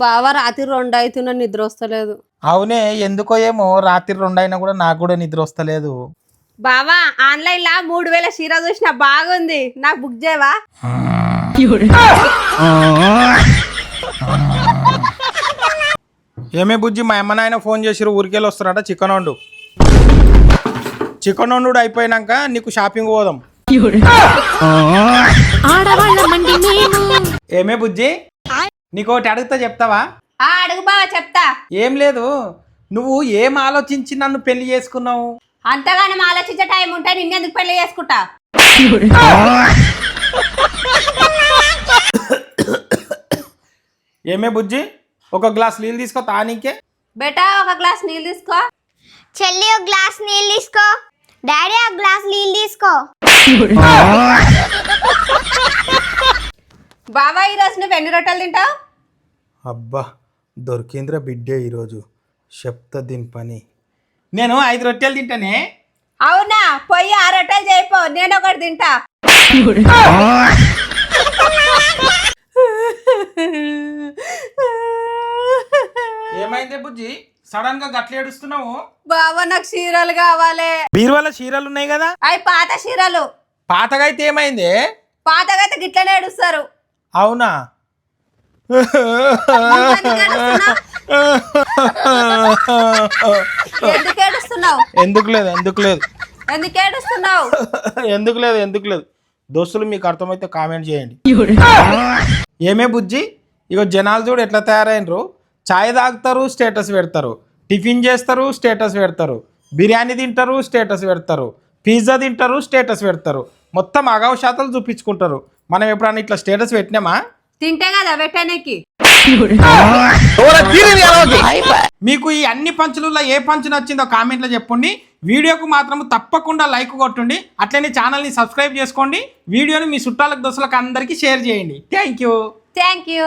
బావా రాత్రి 2 అవుతున్నా నిద్ర వస్తలేదు. అవునే ఎందుకో ఏమో రాత్రి 2 అయినా కూడా నాకు కూడా నిద్ర వస్తలేదు. బావా ఆన్లైన్ లా 3000 చీర చూసిన బాగుంది, నాకు బుక్ చేయవా? ఏమే బుజ్జి మా అమ్మ నాయన ఫోన్ చేసిరు ఊరికెళ్ళి వస్తారట చికెన్ వండు అయిపోయినాక నీకు షాపింగ్ పోదాం. ఏమే బుజ్జి నీకోటి అడుగుతా చెప్తావా? అడుగు బావా చెప్తా. ఏం లేదు, నువ్వు ఏం ఆలోచించి నన్ను పెళ్లి చేసుకున్నావు? అంతగానం ఆలోచించే టైం ఉంటే నిన్నెందుకు పెళ్లి చేసుకుంటా? ఏమే బుజ్జి ఒక గ్లాస్ నీళ్ళు తీసుకో తానీకే. బేటా ఒక గ్లాస్ నీళ్ళు తీసుకో. చెల్లి ఒక గ్లాస్ నీళ్ళు తీసుకో. డాడీ ఒక గ్లాస్ నీళ్ళు తీసుకో. బావా ఈరోజు నువ్వు ఎన్ని రొట్టెలు తింటావు? అబ్బా దొరికింద్ర బిడ్డే ఈరోజు చెప్తా దీని పని. నేను 5 రొట్టెలు తింటానే. అవునా, పోయి 6 రొట్టెలు చేయిపో, నేను ఒకటి తింటా. ఏమైందే బుజ్జి సడన్ గా గట్ల ఏడుస్తున్నావు? బావా నాకు చీరలు కావాలి. బీరువాల చీరలు ఉన్నాయి కదా. అవి పాత చీరలు. పాతగా అయితే ఏమైంది? పాతగా అయితే గిట్లనే ఏడుస్తారు. అవునా? ఎందుకు ఏడుస్తున్నావు? ఎందుకు లేదు ఎందుకు ఏడుస్తున్నావు? దోస్తులు మీకు అర్థమైతే కామెంట్ చేయండి. ఏమే బుజ్జి ఇగో జనాలు చూడు ఎట్లా తయారైనరు. చాయ్ తాగుతారు స్టేటస్ పెడతారు, టిఫిన్ చేస్తారు స్టేటస్ పెడతారు, బిర్యానీ తింటారు స్టేటస్ పెడతారు, పిజ్జా తింటారు స్టేటస్ పెడతారు, మొత్తం అగవశాతాలు చూపించుకుంటారు. మనం ఎప్పుడన్నా ఇట్లా స్టేటస్ పెట్టినామా? తింటే కదా పెట్టడానికి. మీకు ఈ అన్ని పంచులలో ఏ పంచు నచ్చిందో కామెంట్లో చెప్పండి. వీడియోకు మాత్రం తప్పకుండా లైక్ కొట్టండి. అట్లనే ఛానల్ని సబ్స్క్రైబ్ చేసుకోండి. వీడియోని మీ చుట్టాలకు దోస్తులకు అందరికీ షేర్ చేయండి. Thank you.